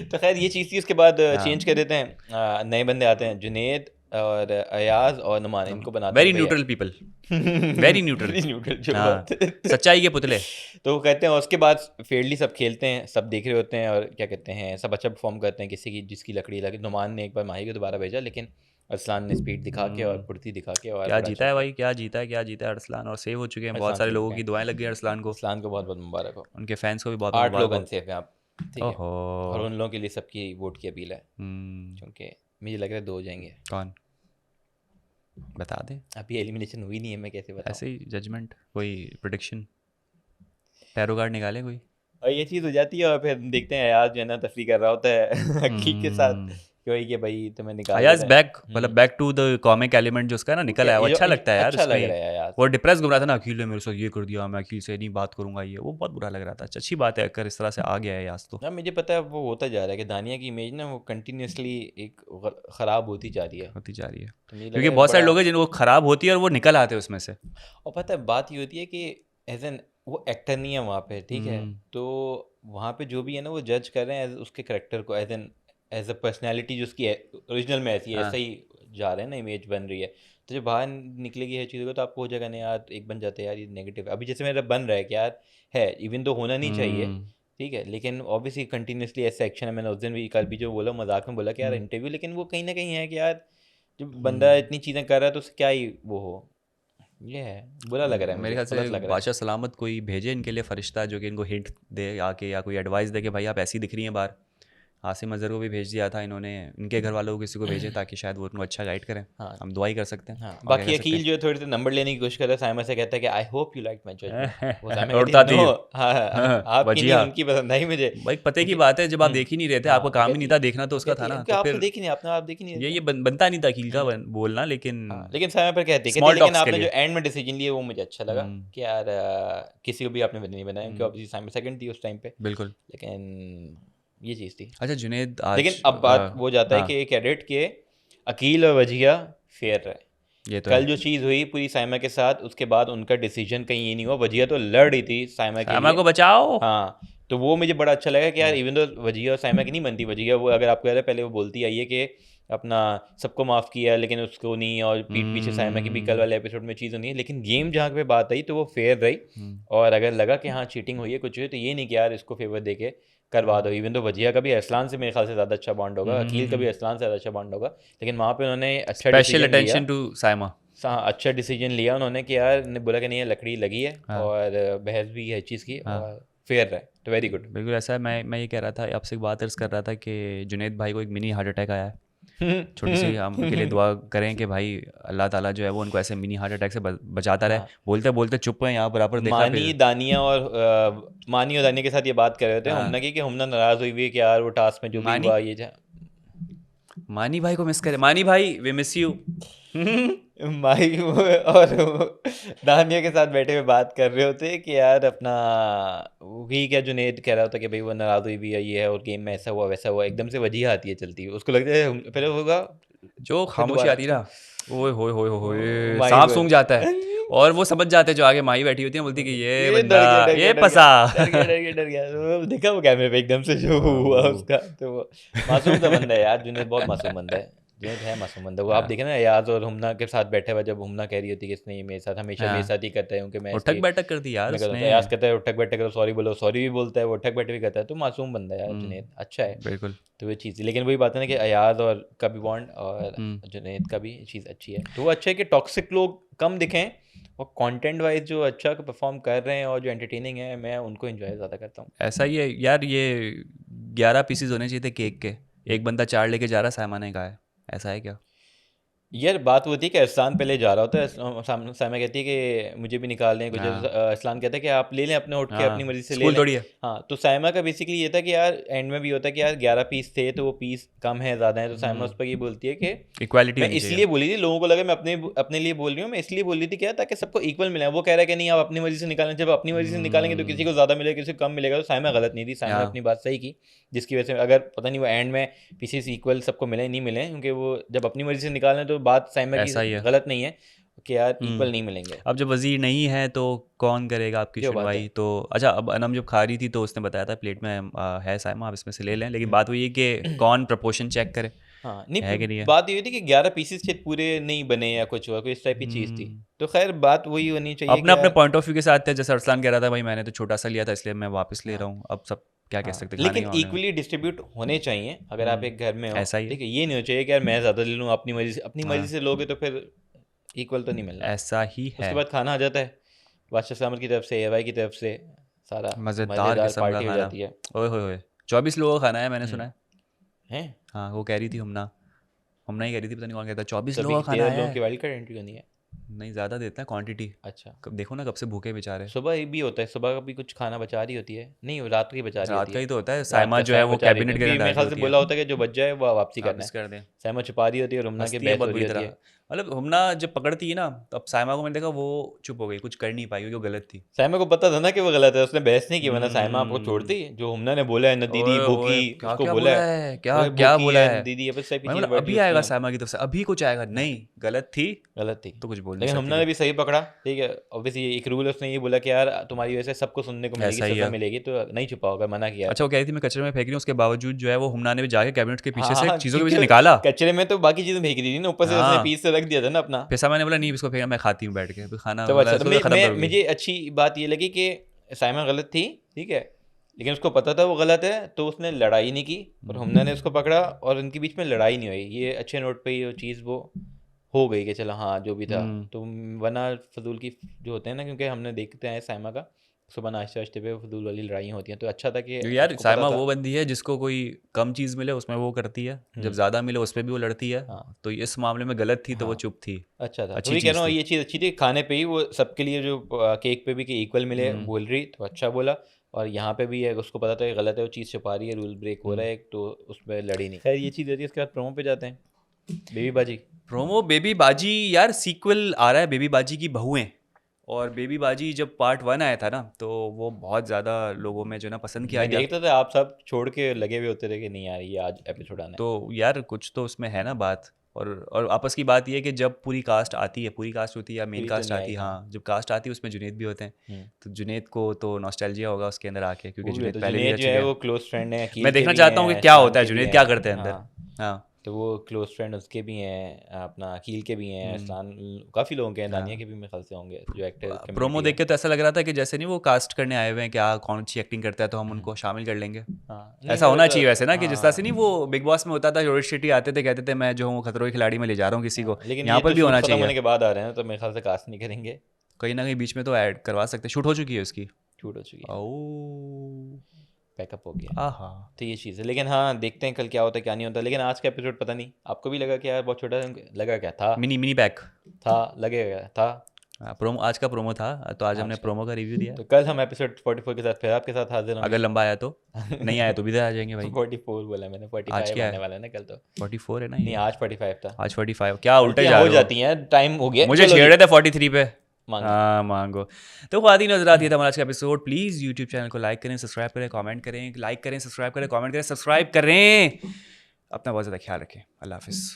तो खैर ये चीज़ थी, उसके बाद चेंज कर देते हैं, नए बंदे आते हैं, जुनेद और अयाज और नुमान, इनको बनाते हैं very neutral people, very neutral, सच्चाई के पुतले। तो वो कहते हैं, और उसके बाद फेयरली सब खेलते हैं, सब देख रहे होते हैं, और क्या कहते हैं सब अच्छा परफॉर्म करते हैं, किसी की जिसकी लकड़ी लगी। नुमान ने एक बार माही को दोबारा भेजा, लेकिन अरसलान ने स्पीड दिखा के और फुर्ती दिखा के, और क्या जीता है भाई, क्या जीता है अरसलान, और सेव हो चुके हैं, बहुत सारे लोगों की दुआएं लग गई अरसलान को बहुत बहुत मुबारक हो, उनके फैंस को भी बहुत 8 लोग अनसेफ हैं आप, ठीक है, ओहो, और उन लोगों के लिए सबकी वोट की अपील है, क्योंकि मुझे लग रहा है 2 हो जाएंगे। कौन बता दे, अभी एलिमिनेशन हुई नहीं है, मैं कैसे बताऊं? ऐसे ही जजमेंट, कोई प्रेडिक्शन, टैरो कार्ड निकाले कोई, और ये चीज़ हो जाती है, और फिर देखते हैं अयाज जो है ना तफरी कर रहा होता है अकील के साथ, क्यों कि भाई तुम्हें निकाल, अयाज बैक, मतलब back to the comic element जो उसका ना निकल आया, वो अच्छा लगता है यार, अच्छा लग रहा है यार। वो डिप्रेस घूम रहा था ना, अकील ने मेरे साथ ये कर दिया, मैं अकील से नहीं बात करूंगा, ये वो बहुत बुरा लग रहा था। अच्छी बात है अगर इस तरह से आ गया है यास, तो ना मुझे पता है वो होता जा रहा है कि दानिया की इमेज ना वो कंटिन्यूसली एक ख़राब होती जा रही है, क्योंकि बहुत सारे लोग हैं जिनको खराब होती है और वो निकल आते हैं उसमें से। और पता है बात ये होती है कि एज एन वो एक्टर नहीं है वहाँ पे, ठीक है, तो वहाँ पे जो भी है ना वो जज कर रहे हैं उसके करेक्टर को, एज अ पर्सनैलिटी जो उसकी ओरिजिनल में ऐसी है, ऐसा ही जा रहे हैं ना, इमेज बन रही है, तो जब बाहर निकलेगी हर चीज़ को तो आपको हो जाएगा नहीं यार, एक बन जाते हैं यार ये नेगेटिव। अभी जैसे मेरा बन रहा है कि यार है, इवन तो होना नहीं चाहिए, ठीक है, लेकिन ऑब्वियसली कंटिन्यूसली ऐसा एक्शन है। मैंने उस दिन भी कल भी जो बोला मजाक में बोला कि यार इंटरव्यू, लेकिन वो कहीं ना कहीं है कि यार जब बंदा इतनी चीज़ें कर रहा है तो उससे क्या ही वो हो, ये है बुरा लग रहा है मेरे ख्याल से। बादशाह सलामत कोई भेजे इनके लिए फरिश्ता जो कि इनको हिंट दे आके, या कोई एडवाइस दे कि भाई आप ऐसी दिख रही हैं बाहर। आसिम अजहर को भी भेज दिया था इन्होंने, इनके घर वालों को किसी को भेजे ताकि शायद वो उनको अच्छा गाइड करें। हाँ, हम दुआ ही कर सकते हैं। हाँ, बाकी अकील जो है थोड़ी सी नंबर लेने की कोशिश कर रहा है, साइमा से कहता है कि I hope you like my judgement, उड़ता थी आपकी नहीं उनकी पसंद आई मुझे। भाई पते की बात है, जब आप देख ही नहीं रहे थे, आपका काम ही नहीं था देखना, तो उसका था ना, तो फिर देख ही नहीं, आपने आप देख ही नहीं, ये बनता नहीं था अकील का बोलना, लेकिन साइमा पर कहते हैं लेकिन आपने जो एंड में डिसीजन लिया वो मुझे अच्छा लगा कि यार किसी को भी आपने नहीं बनाया, क्योंकि ऑब्वियसली साइमा सेकंड थी उस टाइम पे, बिल्कुल, लेकिन ये चीज़ थी। अच्छा जुनेद, लेकिन अब बात वो जाता है कि एक एडिट के अकील और वजिया फेयर रहे, ये तो कल जो चीज़ हुई पूरी साइमा के साथ, उसके बाद उनका डिसीजन कहीं ये नहीं हुआ। वजिया तो लड़ रही थी साइमा को बचाओ, हाँ, तो वो मुझे बड़ा अच्छा लगा कि यार इवन तो वजिया और साइमा की नहीं बनती, वजिया वो अगर आपको याद है पहले वो बोलती आई है कि अपना सबको माफ़ किया लेकिन उसको नहीं, और पीठ पीछे साइमा की भी कल वाले एपिसोड में चीज़ नहीं है, लेकिन गेम जहाँ पे बात आई तो वो फेयर रही, और अगर लगा कि हाँ चीटिंग हुई है कुछ हुई, तो ये नहीं कि यार इसको फेवर दे के करवा दो। इवन तो वजिया का भी अरसलान से मेरे ख्याल से ज़्यादा अच्छा बॉन्ड होगा, अकील का भी अरसलान से ज़्यादा अच्छा बॉन्ड होगा, लेकिन वहाँ पे उन्होंने अच्छा स्पेशल अटेंशन टू साइमा, अच्छा डिसीजन लिया उन्होंने कि यार ने बोला कि नहीं लकड़ी लगी है, और बहस भी है चीज़ की, और फेयर रहे, तो वेरी गुड। बिल्कुल ऐसा है। मैं ये कह रहा था आपसे, एक बात अर्ज़ कर रहा था कि जुनेद भाई को एक मिनी हार्ट अटैक आया है, छोटी सी हम उनके लिए दुआ करें कि भाई अल्लाह ताला जो है वो उनको ऐसे मिनी हार्ट अटैक से बचाता रहे। हाँ। बोलते बोलते चुप हैं यहाँ बराबर देखा मानी फिर। दानिया मानी और दानिया के साथ ये बात कर रहे थे हाँ हमना की कि हमना नाराज हुई हुई है कि यार वो टास्क में जो भी मानी हुआ ये मानी भाई को मिस करे, मानी भाई वी मिस यू। माही और दानिया के साथ बैठे हुए बात कर रहे होते कि यार अपना वही क्या जुनेद कह रहा होता कि भाई वो नाराज हुई भी है ये है और गेम में ऐसा हुआ वैसा हुआ, एकदम से वजह आती है चलती है, उसको लगता है पहले होगा जो फिर खामोशी दोबारा आती ना, ओए होए होए होए माही सांप बोल सूंघ जाता है। और वो समझ जाते हैं जो आगे माई बैठी होती है, बोलती कि ये ये बंदा डर गया ये डर गया फंसा। डर गया डर गया डर गया तो देखा वो कैमरे पे एकदम से जो हुआ उसका, तो वो मासूम सा बंदा है यार, जुनेद बहुत मासूम बंदा है, जुनेद है मासूम बंदा। वो आप देखे ना याद और हुमना के साथ बैठा हुआ, जब हुमना कह रही होती है कि इसने ये मेरे साथ हमेशा मेरे हाँ साथ ही करता है क्योंकि मैं उठक इसके बैठक कर दी यार मैं करता उसने। हूँ, याद करता है उठक बैठक करो सॉरी बोलो, सॉरी भी बोलता है वो, उठक बैठक भी करता है, तो मासूम बंदा है यार जुनेद, अच्छा है। बिल्कुल। तो वो चीज़, लेकिन वही बात है ना कि अयाज और का भी बॉन्ड और हम्म। जुनेद का भी चीज़ अच्छी है, तो वो अच्छा है कि टॉक्सिक लोग कम दिखें और कंटेंट वाइज जो अच्छा परफॉर्म कर रहे हैं और जो एंटरटेनिंग है, मैं उनको एंजॉय ज़्यादा करता हूँ। ऐसा ही है यार, ये 11 पीसेज होने चाहिए थे केक के, एक बंदा 4 लेके जा रहा, साइमा ने कहा है, ऐसा है क्या? यार बात वो थी कि इस्लान पहले जा रहा होता है, साइमा कहती है कि मुझे भी निकाल दें कुछ, हाँ इस्लान कहता है कि आप ले लें अपने उठ के अपनी हाँ मर्जी से ले स्कूल लें। थोड़ी है। हाँ, तो साइमा का बेसिकली ये था कि यार एंड में भी होता है कि यार 11 पीस थे तो वो पीस कम है ज़्यादा है, तो साइमा उस पर ये बोलती है कि इक्वालिटी मैं होनी चाहिए। इसलिए बोली थी, लोगों को लगा मैं अपने अपने लिए बोल रही हूँ, मैं इसलिए बोल रही थी क्या ताकि सबको इक्वल मिले। वो कह रहा है कि नहीं आप अपनी मर्जी से निकालें, जब अपनी मर्जी से निकालेंगे तो किसी को ज़्यादा मिलेगा किसी को कम मिलेगा, तो साइमा गलत नहीं थी, साइमा ने हाँ अपनी बात सही की, जिसकी वजह से अगर पता नहीं वो एंड में पीसेस इक्वल सबको मिले नहीं मिले, क्योंकि वो जब अपनी मर्जी से निकालें तो बात साइमा की ऐसा ही है। गलत नहीं है कि यार इक्वल नहीं मिलेंगे। अब जब वज़ीर नहीं है तो कौन करेगा आपकी जो बात है। सुनवाई? तो अच्छा, अब अनम जब खा रही थी तो उसने बताया था प्लेट में है साइमा, आप इसमें से ले लें, लेकिन बात वही है कि कौन प्रपोर्शन चेक करे, हाँ है नहीं, कि नहीं है? बात ये थी कि 11 पीसेस थे पूरे नहीं बने या कुछ हुआ, कोई इस टाइप की चीज़ थी, तो खैर बात वही होनी चाहिए अपने कि अपने यार पॉइंट ऑफ व्यू के साथ थे, जैसे अरसलान कह रहा था भाई मैंने तो छोटा सा लिया था इसलिए मैं वापस ले हाँ रहा हूँ, अब सब क्या कह हाँ, सकते, खाने लेकिन के मामले में। इक्वली डिस्ट्रीब्यूट होने चाहिए अगर आप एक घर में हो, ऐसा ही है, ठीक है, ये नहीं हो चाहिए कि यार मैं ज़्यादा ले लूँ अपनी मर्जी से, अपनी मर्जी हाँ से लोगे तो फिर इक्वल तो नहीं मिलना। ऐसा ही है। उसके बाद खाना आ जाता है बादशाह सलामत की तरफ से, एवाई की तरफ से, सारा मज़ेदार मज़ेदार किस्म का पार्टी हो खाना, जाती है। ओए होए होए, 24 लोगों का खाना है मैंने सुना हम्म, है। हैं हाँ वो कह रही थी हमना, हमना ही कह रही थी, पता नहीं कौन कहता, 24 तभी लोगों का खाना 13 आया लोगों की है। वाइल्ड कार्ड एंट्री होनी है। नहीं ज़्यादा देता है क्वांटिटी, अच्छा, देखो ना कब से भूखे बेचारे। सुबह भी होता है, सुबह का भी कुछ खाना बचा रही होती है, नहीं वो रात की बचा रही रात होती का है, ही तो होता है, रात साइमा का जो है साइमा वो बचा रही होती कैबिनेट है, के क्योंकि अंदर मेरे डाल रही ख्याल से होती है, बोला होता है कि जो बच जाए वो वापसी करना वापस है। कर दें। साइमा छुपा रही होती है और रुमना की हंसती है बहस हो बहुत रही बुरी होती तरह, है। मतलब हमना जब पकड़ती है ना तब साइमा को मैंने देखा वो चुप हो गई, कुछ कर नहीं पाई क्योंकि वो गलत थी। साइमा को पता था ना कि वो गलत है, उसने बहस नहीं की, वरना साइमा आपको हम्म। छोड़ती, जो हमना ने बोला है ना दीदी ओए भूखी, होए क्या उसको क्या बोला बोला है है, क्या बोले क्या भूखी बोला है है? दीदी, ये बस टाइप की मैं चीज़ बोला वर्ड अभी यूज़ आएगा किए हैं। साइमा की तरफ से, अभी कुछ आएगा, नहीं गलत थी गलत थी, तो कुछ बोल नहीं लेकिन सकती हमने ने थी। भी सही पकड़ा, ठीक है, ऑब्वियसली एक रूल है, उसने ये बोला कि यार तुम्हारी वजह से सबको सुनने को मिलेगी, ऐसा ही सजा है। मिलेगी, तो नहीं छुपा होगा, मना किया है। अच्छा वो कह रही थी मैं कचरे में फेंक रही हूँ, उसके बावजूद जो है वो हमना ने भी जाके कैबिनेट के हाँ पीछे हाँ से हाँ, चीज़ों के क्योंकि पीछे निकाला। कचरे में तो बाकी चीज़ें फेंक दी थी ना, ऊपर से उसने हाँ पीस से रख दिया था ना अपना। फिर साइमा ने बोला नहीं इसको फेंकना, मैं खाती हूँ बैठ के, फिर खाना तो बोला अच्छा, तो इसको तो खत्म करूँगी। मुझे अच्छी बात ये लगी कि साइमा गलत थी, ठीक है, लेकिन उसको पता था वो गलत है, तो उसने लड़ाई नहीं की और हमने ने उसको पकड़ा और उनके बीच में लड़ाई नहीं हुई। ये अच्छे नोट पे ये चीज़ वो हो गई कि चलो हाँ जो भी था, हम्म। तो वरना फजूल की जो होते हैं ना, क्योंकि हमने देखते हैं साइमा का सुबह नाश्ते वाश्ते पे फजूल वाली लड़ाइयाँ होती हैं, तो अच्छा था कि जो यार उसको पता साइमा था। वो बंदी है जिसको कोई कम चीज़ मिले उसमें वो करती है, जब ज़्यादा मिले उस पर भी वो लड़ती है, हाँ तो इस मामले में गलत थी तो वो हाँ, चुप थी, अच्छा था, तो अच्छी वही कह चीज़ रहा हूँ, थी। ये चीज़ अच्छी थी, खाने पे ही वो सबके लिए जो केक पे भी कि इक्वल मिले बोल रही, तो अच्छा बोला। और यहाँ पे भी है, उसको पता था कि गलत है, वो चीज़ छुपा रही है, रूल ब्रेक हो रहा है, तो उस पर लड़ी नहीं। खैर ये चीज़ होती है, इसके बाद प्रोमो पे जाते हैं, बेबी बाजी। प्रोमो बेबी बाजी, यार सीक्वल आ रहा है बेबी बाजी की बहुएं, और बेबी बाजी जब पार्ट 1 आया था ना तो वो बहुत ज़्यादा लोगों में जो ना पसंद किया मैं गया, देखता था आप सब छोड़ के लगे हुए होते थे कि नहीं यार ये आज एपिसोड आना है। तो यार कुछ तो उसमें है ना बात। और आपस की बात ये है कि जब पूरी कास्ट आती है, पूरी कास्ट होती है या मेन पूरी तो कास्ट नहीं आती आई, है, हाँ। हाँ जब कास्ट आती है उसमें जुनेद भी होते हैं, हम्म, तो जुनेद को तो नॉस्टैल्जिया होगा उसके अंदर आके, क्योंकि वो भी जुनेद होता है, पहले भी जुनेद रह जो चुके है हैं। वो क्लोज फ्रेंड है, अकील मैं के देखना भी चाहता हूँ हैं, कि क्या इस्लान होता है, के भी जुनेद क्या हैं, करते हैं अंदर। हाँ, हाँ तो वो क्लोज फ्रेंड उसके भी हैं, अपना अकील के भी हैं, इस्लान, काफ़ी लोगों के हैं, दानिया के भी मेरे ख्याल से होंगे जो एक्टर प्रोमो कम्युनिटी देख है। के तो ऐसा लग रहा था कि जैसे नहीं वो कास्ट करने आए हुए हैं, क्या कौन सी एक्टिंग करता है तो हम हम्म, उनको शामिल कर लेंगे। हाँ नहीं ऐसा मेरे होना को, चाहिए वैसे ना, कि जिस तरह से हाँ नहीं वो बिग बॉस में होता था, रोहित शेट्टी आते थे कहते थे मैं जो हूँ खतरों के खिलाड़ी में ले जा रहा हूँ किसी हाँ, को, लेकिन यहाँ ये पर तो भी शूट होना खत्म चाहिए। होने के बाद आ रहे हैं, तो मेरे ख्याल से कास्ट नहीं करेंगे, कहीं ना कहीं बीच में तो ऐड करवा सकते, शूट हो चुकी है उसकी। शूट हो चुकी है। ओ पैकअप हो गया। आहा, तो ये चीज़ है, लेकिन हाँ देखते हैं कल क्या होता है क्या नहीं होता। लेकिन आज का एपिसोड पता नहीं आपको भी लगा कि यार बहुत छोटा लगा, क्या था मिनी मिनी पैक लगेगा था। प्रोमो, आज का प्रोमो था, तो आज हमने आज का। प्रोमो का रिव्यू दिया। तो कल हम एपिसोड 44 के साथ फिर आपके साथ हाजिर होंगे। अगर लंबा आया तो, नहीं आया तो भी आ जाएंगे भाई। 44 बोला मैंने, 45 क्या है? आने वाला है ना कल तो। 44 है ना नहीं ये? आज 45 था। आज 45, क्या उल्टे गलतियां जा हो रहे हो? जाती हैं, टाइम हो गया। मुझे चलो जी, छेड़े थे 43 पे। मांगो। हाँ मांगो। तो ख्वातीन हज़रात, ये था हमारा आज का एपिसोड। प्लीज़ यूट्यूब चैनल को लाइक करें, सब्सक्राइब करें, कमेंट करें, लाइक करें, सब्सक्राइब करें, कमेंट करें, सब्सक्राइब करें। अपना बहुत ज़्यादा ख्याल रखें। अल्लाह हाफिज़।